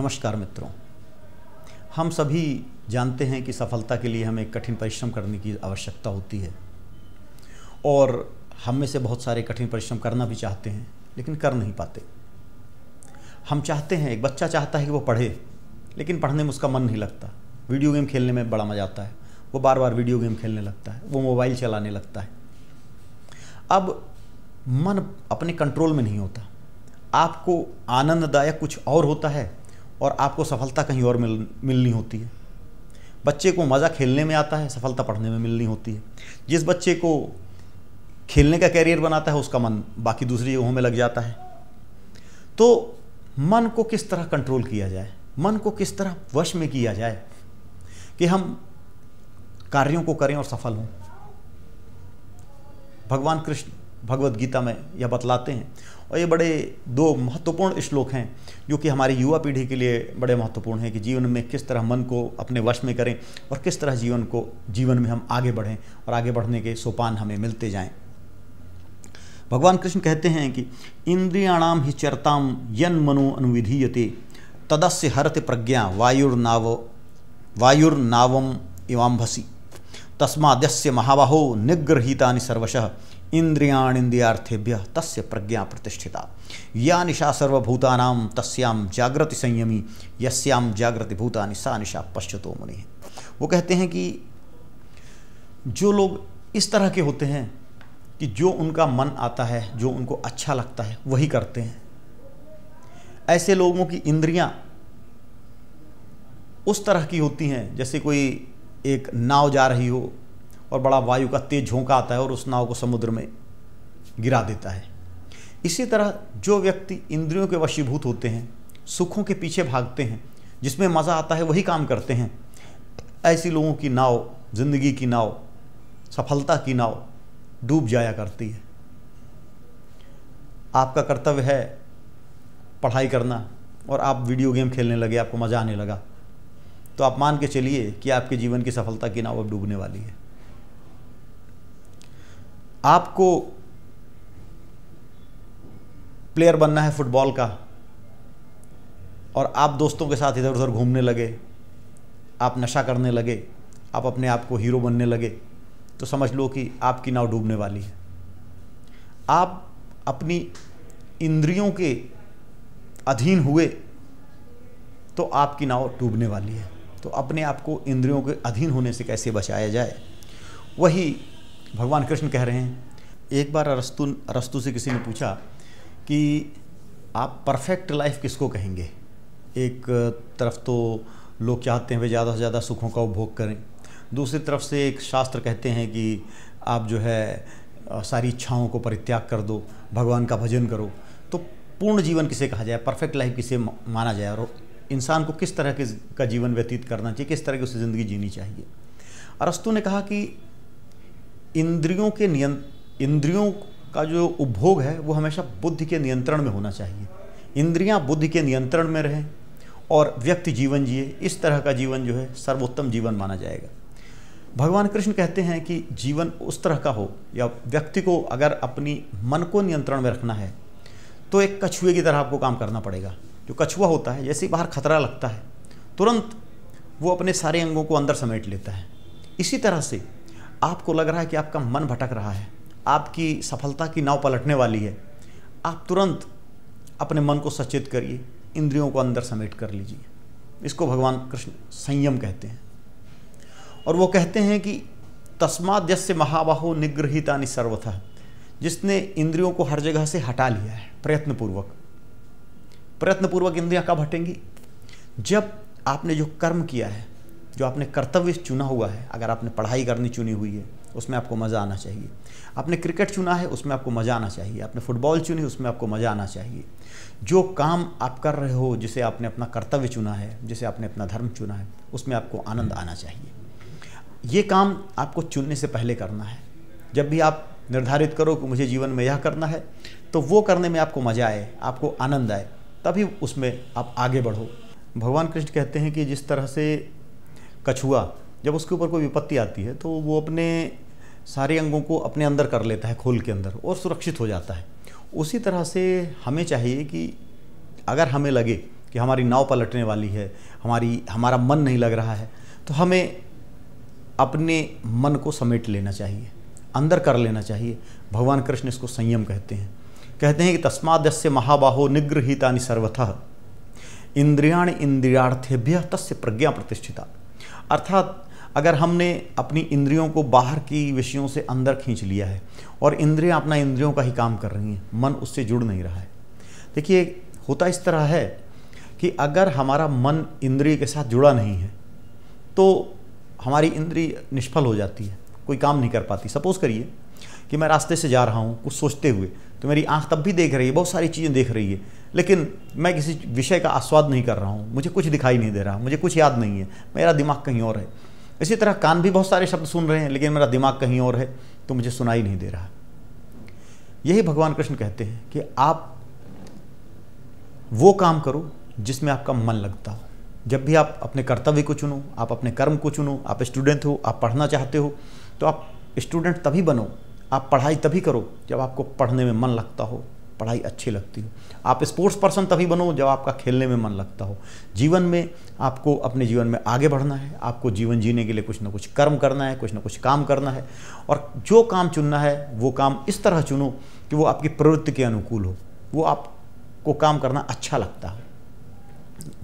नमस्कार मित्रों, हम सभी जानते हैं कि सफलता के लिए हमें कठिन परिश्रम करने की आवश्यकता होती है और हम में से बहुत सारे कठिन परिश्रम करना भी चाहते हैं लेकिन कर नहीं पाते। हम चाहते हैं, एक बच्चा चाहता है कि वो पढ़े लेकिन पढ़ने में उसका मन नहीं लगता। वीडियो गेम खेलने में बड़ा मज़ा आता है, वो बार बार वीडियो गेम खेलने लगता है, वो मोबाइल चलाने लगता है। अब मन अपने कंट्रोल में नहीं होता। आपको आनंददायक कुछ और होता है और आपको सफलता कहीं और मिलनी होती है। बच्चे को मज़ा खेलने में आता है, सफलता पढ़ने में मिलनी होती है। जिस बच्चे को खेलने का कैरियर बनाता है उसका मन बाकी दूसरी जगहों में लग जाता है। तो मन को किस तरह कंट्रोल किया जाए, मन को किस तरह वश में किया जाए कि हम कार्यों को करें और सफल हों। भगवान कृष्ण भगवद गीता में यह बतलाते हैं और ये बड़े दो महत्वपूर्ण श्लोक हैं जो कि हमारी युवा पीढ़ी के लिए बड़े महत्वपूर्ण हैं कि जीवन में किस तरह मन को अपने वश में करें और किस तरह जीवन में हम आगे बढ़ें और आगे बढ़ने के सोपान हमें मिलते जाएं। भगवान कृष्ण कहते हैं कि इंद्रियाणाम हि चरताम यन मनो अनुविधीयते तदस्य हरति प्रज्ञा वायुर्नावम इवाम्भसी तस्माद्यस्य महाबाहो निगृहीतानि सर्वशः इंद्रियाणीन्द्रियार्थेभ्यः तस्य प्रज्ञा प्रतिष्ठिता या निशा सर्वभूतानां तस्याम जागृति संयमी यस्याम जागृति भूतानि सा निशा पश्यतो मुनिः। वो कहते हैं कि जो लोग इस तरह के होते हैं कि जो उनका मन आता है, जो उनको अच्छा लगता है वही करते हैं, ऐसे लोगों की इंद्रियां उस तरह की होती हैं जैसे कोई एक नाव जा रही हो और बड़ा वायु का तेज झोंका आता है और उस नाव को समुद्र में गिरा देता है। इसी तरह जो व्यक्ति इंद्रियों के वशीभूत होते हैं, सुखों के पीछे भागते हैं, जिसमें मज़ा आता है वही काम करते हैं, ऐसी लोगों की नाव, जिंदगी की नाव, सफलता की नाव डूब जाया करती है। आपका कर्तव्य है पढ़ाई करना और आप वीडियो गेम खेलने लगे, आपको मज़ा आने लगा, तो आप मान के चलिए कि आपके जीवन की सफलता की नाव अब डूबने वाली है। आपको प्लेयर बनना है फुटबॉल का और आप दोस्तों के साथ इधर उधर घूमने लगे, आप नशा करने लगे, आप अपने आप को हीरो बनने लगे, तो समझ लो कि आपकी नाव डूबने वाली है। आप अपनी इंद्रियों के अधीन हुए तो आपकी नाव डूबने वाली है। तो अपने आप को इंद्रियों के अधीन होने से कैसे बचाया जाए, वही भगवान कृष्ण कह रहे हैं। एक बार अरस्तु से किसी ने पूछा कि आप परफेक्ट लाइफ किसको कहेंगे। एक तरफ तो लोग चाहते हैं वे ज़्यादा से ज़्यादा सुखों का उपभोग करें, दूसरी तरफ से एक शास्त्र कहते हैं कि आप जो है सारी इच्छाओं को परित्याग कर दो, भगवान का भजन करो। तो पूर्ण जीवन किसे कहा जाए, परफेक्ट लाइफ किसे माना जाए और इंसान को किस तरह का जीवन व्यतीत करना चाहिए, किस तरह की उसे ज़िंदगी जीनी चाहिए। अरस्तु ने कहा कि इंद्रियों का जो उपभोग है वो हमेशा बुद्धि के नियंत्रण में होना चाहिए। इंद्रियां बुद्धि के नियंत्रण में रहें और व्यक्ति जीवन जिए, इस तरह का जीवन जो है सर्वोत्तम जीवन माना जाएगा। भगवान कृष्ण कहते हैं कि जीवन उस तरह का हो, या व्यक्ति को अगर अपनी मन को नियंत्रण में रखना है तो एक कछुए की तरह आपको काम करना पड़ेगा। जो कछुआ होता है, जैसे ही बाहर खतरा लगता है तुरंत वो अपने सारे अंगों को अंदर समेट लेता है। इसी तरह से आपको लग रहा है कि आपका मन भटक रहा है, आपकी सफलता की नाव पलटने वाली है, आप तुरंत अपने मन को सचेत करिए, इंद्रियों को अंदर समेट कर लीजिए। इसको भगवान कृष्ण संयम कहते हैं। और वो कहते हैं कि तस्माद् यस्य महाबाहो निगृहीतानि सर्वतः, जिसने इंद्रियों को हर जगह से हटा लिया है प्रयत्नपूर्वक इंद्रियां कब हटेंगी, जब आपने जो कर्म किया है, जो आपने कर्तव्य चुना हुआ है। अगर आपने पढ़ाई करनी चुनी हुई है उसमें आपको मज़ा आना चाहिए, आपने क्रिकेट चुना है उसमें आपको मज़ा आना चाहिए, आपने फुटबॉल चुनी उसमें आपको मज़ा आना चाहिए। जो काम आप कर रहे हो, जिसे आपने अपना कर्तव्य चुना है, जिसे आपने अपना धर्म चुना है, उसमें आपको आनंद आना चाहिए। ये काम आपको चुनने से पहले करना है। जब भी आप निर्धारित करो कि मुझे जीवन में यह करना है, तो वो करने में आपको मज़ा आए, आपको आनंद आए, तभी उसमें आप आगे बढ़ो। भगवान कृष्ण कहते हैं कि जिस तरह से कछुआ जब उसके ऊपर कोई विपत्ति आती है तो वो अपने सारे अंगों को अपने अंदर कर लेता है, खोल के अंदर, और सुरक्षित हो जाता है। उसी तरह से हमें चाहिए कि अगर हमें लगे कि हमारी नाव पलटने वाली है, हमारा मन नहीं लग रहा है, तो हमें अपने मन को समेट लेना चाहिए, अंदर कर लेना चाहिए। भगवान कृष्ण इसको संयम कहते हैं। कहते हैं कि तस्माद्यस्य महाबाहो निगृहीतानि सर्वतः इंद्रियाणि इंद्रियार्थेभ्यः तस्य प्रज्ञा प्रतिष्ठिता। अर्थात अगर हमने अपनी इंद्रियों को बाहर की विषयों से अंदर खींच लिया है और इंद्रियां अपना इंद्रियों का ही काम कर रही हैं, मन उससे जुड़ नहीं रहा है। देखिए, होता इस तरह है कि अगर हमारा मन इंद्रिय के साथ जुड़ा नहीं है तो हमारी इंद्रिय निष्फल हो जाती है, कोई काम नहीं कर पाती। सपोज़ करिए कि मैं रास्ते से जा रहा हूँ कुछ सोचते हुए, तो मेरी आंख तब भी देख रही है, बहुत सारी चीज़ें देख रही है, लेकिन मैं किसी विषय का आस्वाद नहीं कर रहा हूँ, मुझे कुछ दिखाई नहीं दे रहा, मुझे कुछ याद नहीं है, मेरा दिमाग कहीं और है। इसी तरह कान भी बहुत सारे शब्द सुन रहे हैं, लेकिन मेरा दिमाग कहीं और है, तो मुझे सुनाई नहीं दे रहा। यही भगवान कृष्ण कहते हैं कि आप वो काम करो जिसमें आपका मन लगता हो। जब भी आप अपने कर्तव्य को चुनो, आप अपने कर्म को चुनो, आप स्टूडेंट हो, आप पढ़ना चाहते हो, तो आप स्टूडेंट तभी बनो, आप पढ़ाई तभी करो जब आपको पढ़ने में मन लगता हो, पढ़ाई अच्छी लगती हो। आप स्पोर्ट्स पर्सन तभी बनो जब आपका खेलने में मन लगता हो। जीवन में आपको अपने जीवन में आगे बढ़ना है, आपको जीवन जीने के लिए कुछ ना कुछ कर्म करना है, कुछ ना कुछ काम करना है, और जो काम चुनना है वो काम इस तरह चुनो कि वो आपकी प्रवृत्ति के अनुकूल हो, वो आपको काम करना अच्छा लगता हो।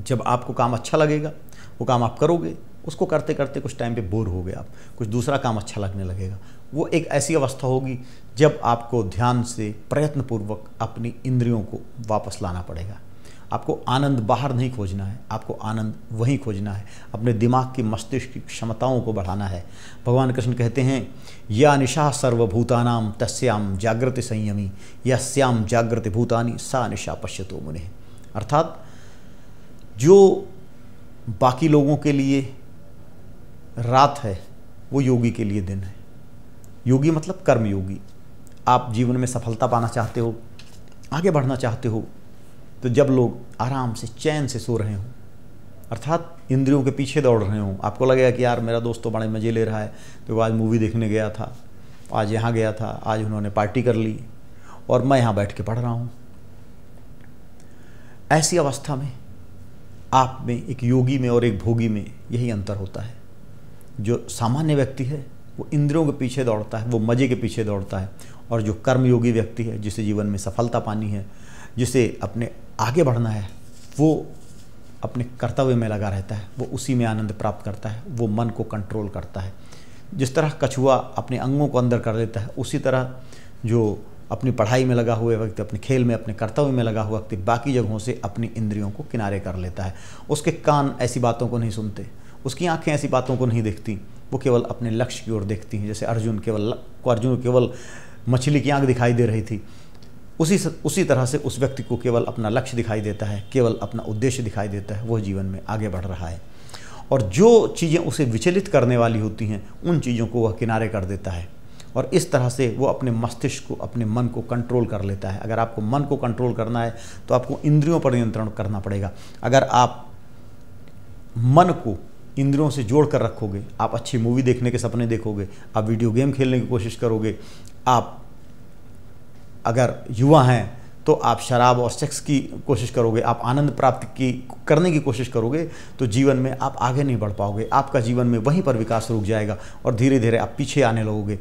जब आपको काम अच्छा लगेगा वो काम आप करोगे, उसको करते करते कुछ टाइम पे बोर हो गए आप, कुछ दूसरा काम अच्छा लगने लगेगा। वो एक ऐसी अवस्था होगी जब आपको ध्यान से प्रयत्नपूर्वक अपनी इंद्रियों को वापस लाना पड़ेगा। आपको आनंद बाहर नहीं खोजना है, आपको आनंद वहीं खोजना है, अपने दिमाग की मस्तिष्क की क्षमताओं को बढ़ाना है। भगवान कृष्ण कहते हैं, या निशा सर्वभूतानां तस्याम जागृति संयमी यस्याम जागृति भूतानि सा निशा पश्यतो मुने। अर्थात जो बाकी लोगों के लिए रात है वो योगी के लिए दिन है। योगी मतलब कर्म योगी। आप जीवन में सफलता पाना चाहते हो, आगे बढ़ना चाहते हो, तो जब लोग आराम से चैन से सो रहे हों, अर्थात इंद्रियों के पीछे दौड़ रहे हों, आपको लगेगा कि यार मेरा दोस्त तो बड़े मज़े ले रहा है, तो आज मूवी देखने गया था, आज यहाँ गया था, आज उन्होंने पार्टी कर ली और मैं यहाँ बैठ के पढ़ रहा हूँ। ऐसी अवस्था में आप में, एक योगी में और एक भोगी में यही अंतर होता है। जो सामान्य व्यक्ति है वो इंद्रियों के पीछे दौड़ता है, वो मज़े के पीछे दौड़ता है, और जो कर्मयोगी व्यक्ति है, जिसे जीवन में सफलता पानी है, जिसे अपने आगे बढ़ना है, वो अपने कर्तव्य में लगा रहता है, वो उसी में आनंद प्राप्त करता है, वो मन को कंट्रोल करता है। जिस तरह कछुआ अपने अंगों को अंदर कर लेता है, उसी तरह जो अपनी पढ़ाई में लगा हुआ व्यक्ति, अपने खेल में, अपने कर्तव्य में लगा हुआ व्यक्ति बाकी जगहों से अपनी इंद्रियों को किनारे कर लेता है। उसके कान ऐसी बातों को नहीं सुनते, उसकी आंखें ऐसी बातों को नहीं देखती, वो केवल अपने लक्ष्य की ओर देखती हैं। जैसे अर्जुन केवल मछली की आंख दिखाई दे रही थी, उसी तरह से उस व्यक्ति को केवल अपना लक्ष्य दिखाई देता है, केवल अपना उद्देश्य दिखाई देता है, वो जीवन में आगे बढ़ रहा है। और जो चीज़ें उसे विचलित करने वाली होती हैं उन चीज़ों को वह किनारे कर देता है, और इस तरह से वो अपने मस्तिष्क को, अपने मन को कंट्रोल कर लेता है। अगर आपको मन को कंट्रोल करना है तो आपको इंद्रियों पर नियंत्रण करना पड़ेगा। अगर आप मन को इंद्रियों से जोड़ कर रखोगे, आप अच्छी मूवी देखने के सपने देखोगे, आप वीडियो गेम खेलने की कोशिश करोगे, आप अगर युवा हैं तो आप शराब और सेक्स की कोशिश करोगे, आप आनंद प्राप्त करने की कोशिश करोगे, तो जीवन में आप आगे नहीं बढ़ पाओगे। आपका जीवन में वहीं पर विकास रुक जाएगा और धीरे धीरे आप पीछे आने लगोगे।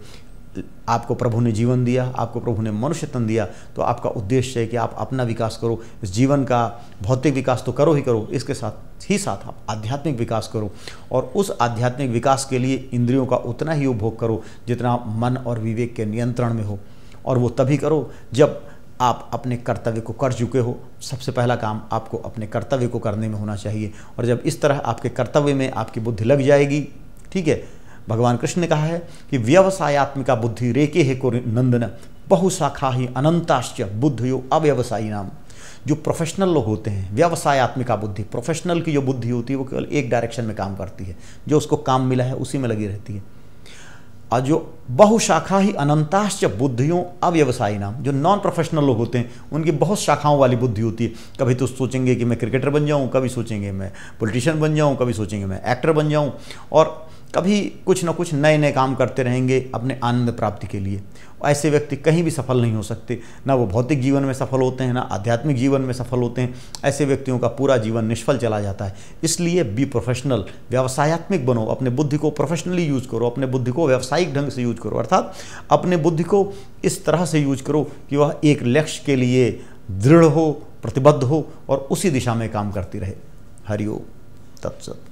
आपको प्रभु ने जीवन दिया, आपको प्रभु ने मनुष्य तन दिया, तो आपका उद्देश्य है कि आप अपना विकास करो। इस जीवन का भौतिक विकास तो करो ही करो, इसके साथ ही साथ आप आध्यात्मिक विकास करो, और उस आध्यात्मिक विकास के लिए इंद्रियों का उतना ही उपभोग करो जितना मन और विवेक के नियंत्रण में हो। और वो तभी करो जब आप अपने कर्तव्य को कर चुके हो। सबसे पहला काम आपको अपने कर्तव्य को करने में होना चाहिए, और जब इस तरह आपके कर्तव्य में आपकी बुद्धि लग जाएगी, ठीक है, भगवान कृष्ण ने कहा है कि व्यवसायत्मिका बुद्धि रेके हे को नंदन बहुशाखा ही अनंताश्च बुद्धियो अव्यवसायी नाम। जो प्रोफेशनल लोग होते हैं, व्यवसायत्मिका बुद्धि, प्रोफेशनल की जो बुद्धि होती है वो केवल एक डायरेक्शन में काम करती है, जो उसको काम मिला है उसी में लगी रहती है। और जो बहुशाखा ही अनंताश्च बुद्धियों अव्यवसायी नाम, जो नॉन प्रोफेशनल लोग होते हैं उनकी बहुत शाखाओं वाली बुद्धि होती है। कभी तो सोचेंगे कि मैं क्रिकेटर बन जाऊं, कभी सोचेंगे मैं पॉलिटिशियन बन जाऊं, कभी सोचेंगे मैं एक्टर बन जाऊं, और कभी कुछ ना कुछ नए नए काम करते रहेंगे अपने आनंद प्राप्ति के लिए। ऐसे व्यक्ति कहीं भी सफल नहीं हो सकते, ना वो भौतिक जीवन में सफल होते हैं, ना आध्यात्मिक जीवन में सफल होते हैं। ऐसे व्यक्तियों का पूरा जीवन निष्फल चला जाता है। इसलिए बी प्रोफेशनल, व्यवसायत्मक बनो, अपने बुद्धि को प्रोफेशनली यूज करो, अपने बुद्धि को व्यावसायिक ढंग से यूज करो, अर्थात अपने बुद्धि को इस तरह से यूज करो कि वह एक लक्ष्य के लिए दृढ़ हो, प्रतिबद्ध हो और उसी दिशा में काम करती रहे। हरि ओम तत्सत।